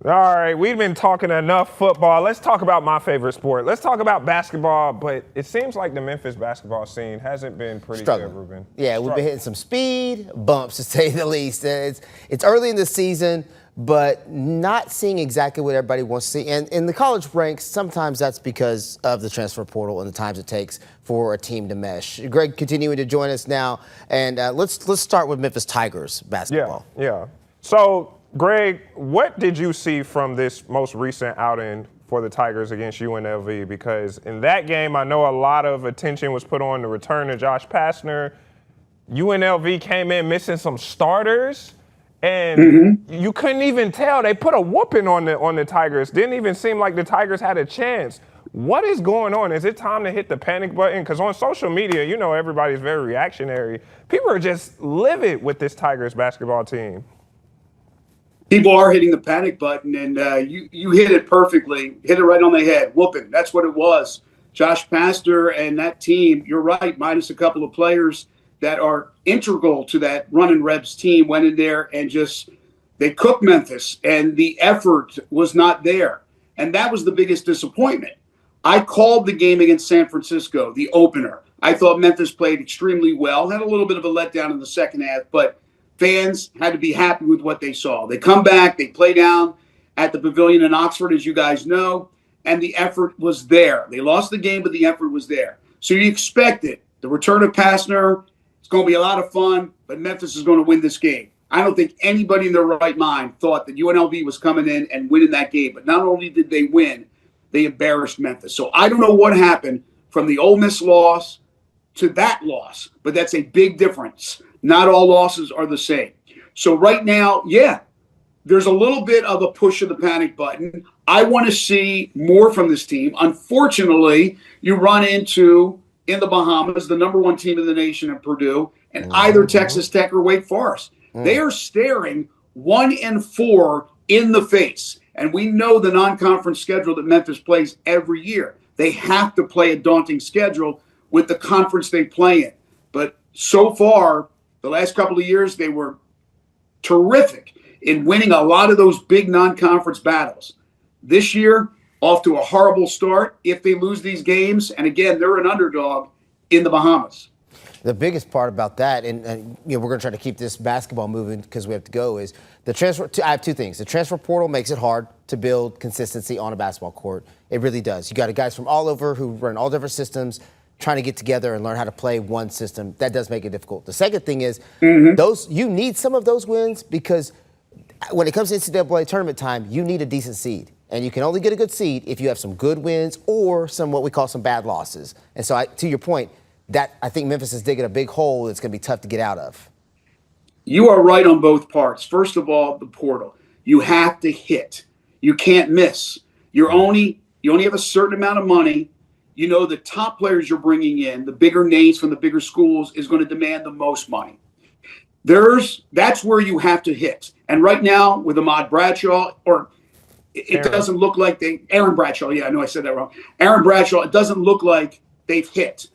All right, we've been talking enough football. Let's talk about my favorite sport. Let's talk about basketball, but it seems like the Memphis basketball scene hasn't been pretty good, Ruben. Yeah, we've been hitting some speed bumps, to say the least. It's early in the season, but not seeing exactly what everybody wants to see. And in the college ranks, sometimes that's because of the transfer portal and the times it takes for a team to mesh. Greg, continuing to join us now, and let's start with Memphis Tigers basketball. Yeah. So, Greg, what did you see from this most recent outing for the Tigers against UNLV? Because in that game, I know a lot of attention was put on the return of Josh Pastner. UNLV came in missing some starters, and you couldn't even tell. They put a whooping on the Tigers. Didn't even seem like the Tigers had a chance. What is going on? Is it time to hit the panic button? Because on social media, you know, everybody's very reactionary. People are just livid with this Tigers basketball team. People are hitting the panic button, and you hit it perfectly. Hit it right on the head. Whooping. That's what it was. Josh Pastner and that team, you're right, minus a couple of players that are integral to that Runnin Rebs team, went in there and just they cooked Memphis, and the effort was not there. And that was the biggest disappointment. I called the game against San Francisco, the opener. I thought Memphis played extremely well, had a little bit of a letdown in the second half, but fans had to be happy with what they saw. They come back, they play down at the Pavilion in Oxford, as you guys know, and the effort was there. They lost the game, but the effort was there. So you expect it. The return of Pastner, it's going to be a lot of fun, but Memphis is going to win this game. I don't think anybody in their right mind thought that UNLV was coming in and winning that game. But not only did they win, they embarrassed Memphis. So I don't know what happened from the Ole Miss loss to that loss, but that's a big difference. Not all losses are the same. So right now, yeah, there's a little bit of a push of the panic button. I want to see more from this team. Unfortunately, you run into, in the Bahamas, the number one team in the nation at Purdue, and either Texas Tech or Wake Forest. They are staring 1-4 in the face. And we know the non-conference schedule that Memphis plays every year. They have to play a daunting schedule with the conference they play in. But so far, the last couple of years, they were terrific in winning a lot of those big non-conference battles. This year, off to a horrible start if they lose these games. And again, they're an underdog in the Bahamas. The biggest part about that, and you know, we're going to try to keep this basketball moving because we have to go, is the transfer. I have two things. The transfer portal makes it hard to build consistency on a basketball court. It really does. You got guys from all over who run all different systems, trying to get together and learn how to play one system. That does make it difficult. The second thing is you need some of those wins because when it comes to NCAA tournament time, you need a decent seed. And you can only get a good seed if you have some good wins or some what we call some bad losses. And so to your point, that I think Memphis is digging a big hole that's going to be tough to get out of. You are right on both parts. First of all, the portal. You have to hit. You can't miss. You only have a certain amount of money. You know the top players you're bringing in, the bigger names from the bigger schools, is going to demand the most money. That's where you have to hit. And right now with Ahmad Bradshaw, it doesn't look like Aaron Bradshaw. Yeah, I know I said that wrong. Aaron Bradshaw, it doesn't look like they've hit.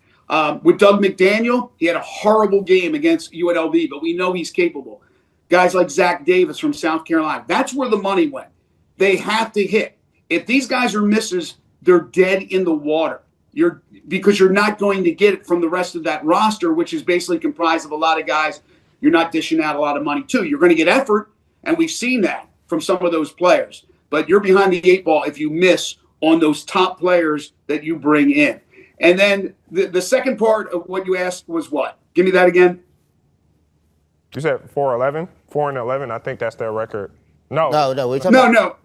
With Doug McDaniel, he had a horrible game against UNLV, but we know he's capable. Guys like Zach Davis from South Carolina, that's where the money went. They have to hit. If these guys are misses, they're dead in the water. Because you're not going to get it from the rest of that roster, which is basically comprised of a lot of guys you're not dishing out a lot of money to. You're going to get effort, and we've seen that from some of those players. But you're behind the eight ball if you miss on those top players that you bring in. And then the second part of what you asked was what? Give me that again. You said 4-11? 4-11, I think that's their record. No. No.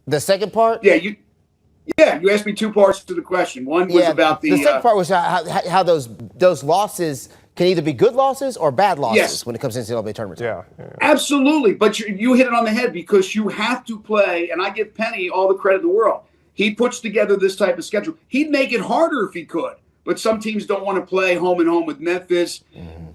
The second part? Yeah, you asked me two parts to the question. One was about the second part was how those losses can either be good losses or bad losses when it comes to NCAA tournament. Yeah. Absolutely. But you hit it on the head because you have to play, and I give Penny all the credit in the world. He puts together this type of schedule. He'd make it harder if he could, but some teams don't want to play home and home with Memphis.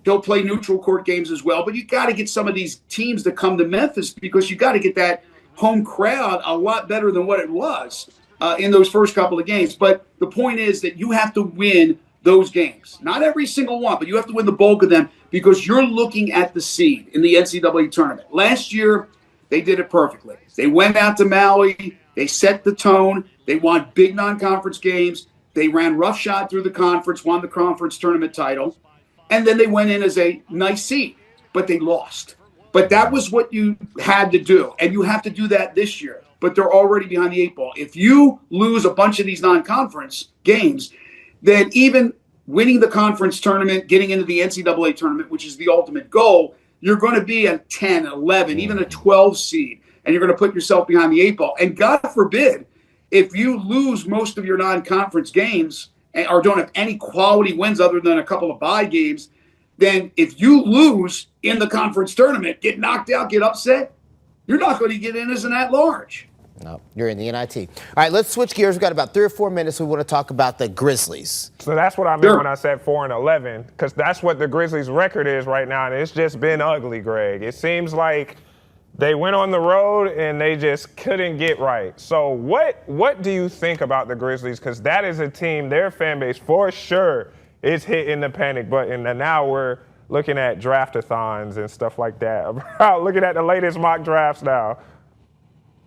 He'll play neutral court games as well, but you got to get some of these teams to come to Memphis because you got to get that home crowd a lot better than what it was in those first couple of games. But the point is that you have to win those games. Not every single one, but you have to win the bulk of them because you're looking at the seed in the NCAA tournament. Last year, they did it perfectly. They went out to Maui. They set the tone. They won big non-conference games. They ran roughshod through the conference, won the conference tournament title. And then they went in as a nice seed, but they lost. But that was what you had to do. And you have to do that this year. But they're already behind the 8 ball. If you lose a bunch of these non-conference games, then even winning the conference tournament, getting into the NCAA tournament, which is the ultimate goal, you're going to be a 10, 11, even a 12 seed. And you're going to put yourself behind the 8 ball. And God forbid, if you lose most of your non-conference games or don't have any quality wins other than a couple of bye games, then if you lose in the conference tournament, get knocked out, get upset, you're not going to get in as an at-large. No, you're in the NIT. All right, let's switch gears. We've got about 3 or 4 minutes. We want to talk about the Grizzlies. So that's what I meant when I said 4-11, because that's what the Grizzlies' record is right now, and it's just been ugly, Greg. It seems like they went on the road and they just couldn't get right. So what do you think about the Grizzlies? Because that is a team, their fan base for sure is hitting the panic button, and now we're looking at draft-a-thons and stuff like that. Looking at the latest mock drafts now.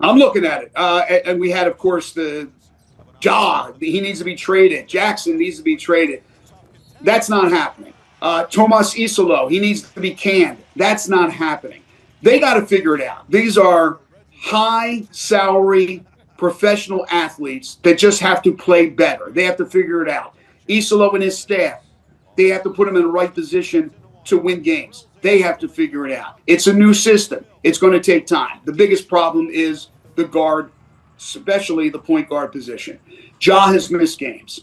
I'm looking at it. And we had, of course, the Ja. He needs to be traded. Jackson needs to be traded. That's not happening. Tomas Isolo, he needs to be canned. That's not happening. They got to figure it out. These are high-salary professional athletes that just have to play better. They have to figure it out. Isolo and his staff, they have to put him in the right position to win games. They have to figure it out. It's a new system. It's going to take time. The biggest problem is the guard, especially the point guard position. Ja has missed games.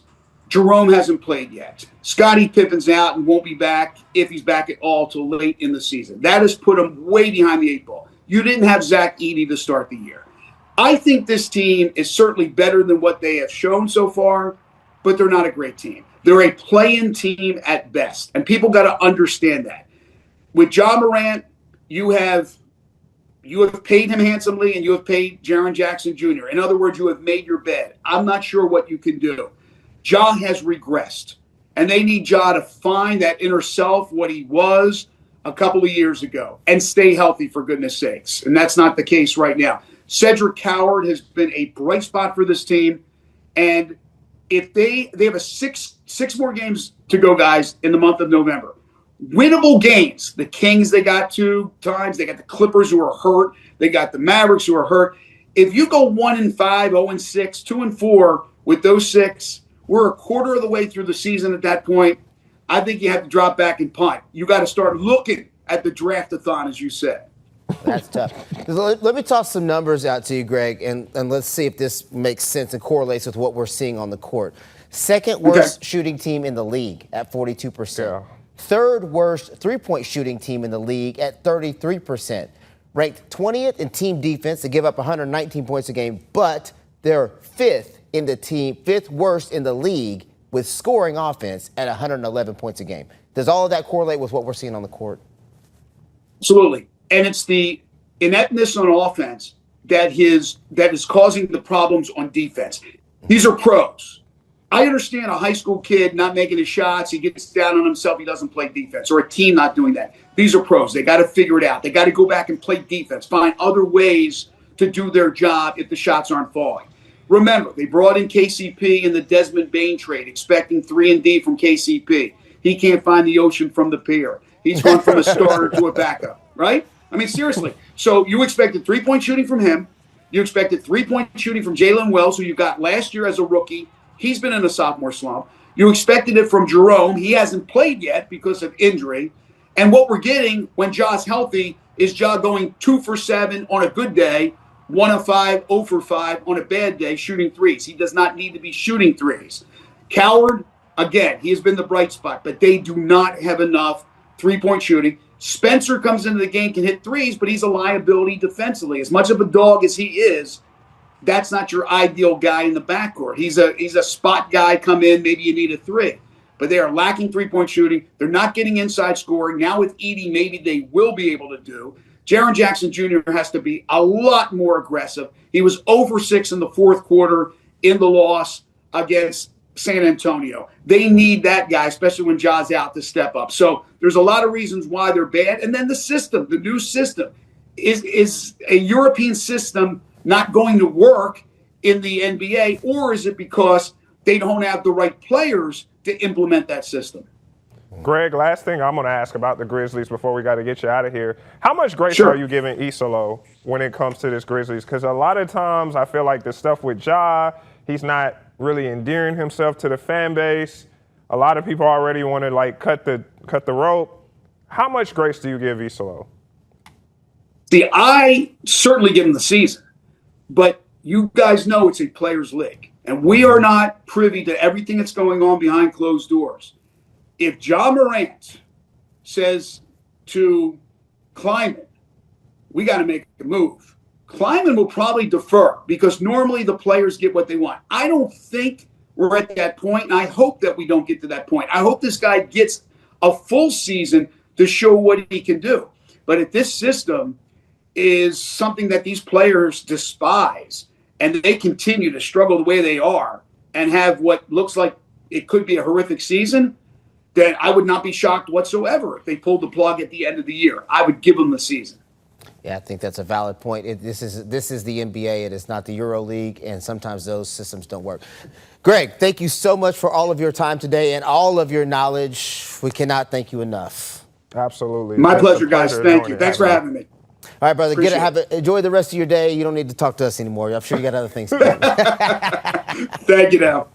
Jerome hasn't played yet. Scottie Pippen's out and won't be back, if he's back at all, till late in the season. That has put him way behind the 8 ball. You didn't have Zach Edey to start the year. I think this team is certainly better than what they have shown so far, but they're not a great team. They're a play-in team at best, and people got to understand that. With Ja Morant, you have paid him handsomely, and you have paid Jaren Jackson Jr. In other words, you have made your bed. I'm not sure what you can do. Ja has regressed, and they need Ja to find that inner self, what he was a couple of years ago, and stay healthy, for goodness sakes. And that's not the case right now. Cedric Coward has been a bright spot for this team, and if they have a six more games to go, guys, in the month of November. Winnable games. The Kings, they got 2 times. They got the Clippers, who are hurt. They got the Mavericks, who are hurt. If you go 1-5, 0-6, 2-4 with those 6, we're a quarter of the way through the season at that point. I think you have to drop back and punt. You got to start looking at the draft-a-thon, as you said. That's tough. Let me toss some numbers out to you, Greg, and let's see if this makes sense and correlates with what we're seeing on the court. Second worst shooting team in the league at 42%. Yeah. Third worst three-point shooting team in the league at 33%. Ranked 20th in team defense to give up 119 points a game, but they're fifth worst in the league with scoring offense at 111 points a game. Does all of that correlate with what we're seeing on the court? Absolutely. And it's the ineptness on offense that is causing the problems on defense. These are pros. I understand a high school kid not making his shots. He gets down on himself. He doesn't play defense, or a team not doing that. These are pros. They got to figure it out. They got to go back and play defense, find other ways to do their job if the shots aren't falling. Remember, they brought in KCP in the Desmond Bain trade, expecting 3-and-D from KCP. He can't find the ocean from the pier. He's gone from a starter to a backup, right? I mean, seriously. So you expected 3-point shooting from him. You expected 3-point shooting from Jalen Wells, who you got last year as a rookie. He's been in a sophomore slump. You expected it from Jerome. He hasn't played yet because of injury. And what we're getting when Ja's healthy is Ja going 2 for 7 on a good day, 1 of 5, 0 for 5 on a bad day, shooting threes. He does not need to be shooting threes. Coward, again, he has been the bright spot, but they do not have enough 3-point shooting. Spencer comes into the game, can hit threes, but he's a liability defensively. As much of a dog as he is, that's not your ideal guy in the backcourt. He's a spot guy, come in, maybe you need a 3. But they are lacking 3-point shooting. They're not getting inside scoring. Now with Edey, maybe they will be able to do. Jaren Jackson Jr. has to be a lot more aggressive. He was 0 for 6 in the fourth quarter in the loss against San Antonio. They need that guy, especially when Ja's out, to step up. So there's a lot of reasons why they're bad. And then the system, the new system. is a European system not going to work in the NBA, or is it because they don't have the right players to implement that system? Greg, last thing I'm going to ask about the Grizzlies before we got to get you out of here. How much grace Sure. are you giving Isolo when it comes to this Grizzlies? Because a lot of times I feel like the stuff with Ja, he's not really endearing himself to the fan base. A lot of people already want to like cut the rope. How much grace do you give Isolo? See, I certainly give him the season, but you guys know it's a players' league, and we are not privy to everything that's going on behind closed doors. If Ja Morant says to Kleiman, we got to make a move, Kleiman will probably defer because normally the players get what they want. I don't think we're at that point, and I hope that we don't get to that point. I hope this guy gets a full season to show what he can do. But if this system is something that these players despise and they continue to struggle the way they are and have what looks like it could be a horrific season, then I would not be shocked whatsoever if they pulled the plug at the end of the year. I would give them the season. Yeah, I think that's a valid point. This is the NBA. It is not the Euro League, and sometimes those systems don't work. Greg, thank you so much for all of your time today and all of your knowledge. We cannot thank you enough. Absolutely. My It's pleasure, a guys. pleasure Thank doing you. it. Thanks for having me. All right, brother. Enjoy the rest of your day. You don't need to talk to us anymore. I'm sure you got other things to do. Thank you now.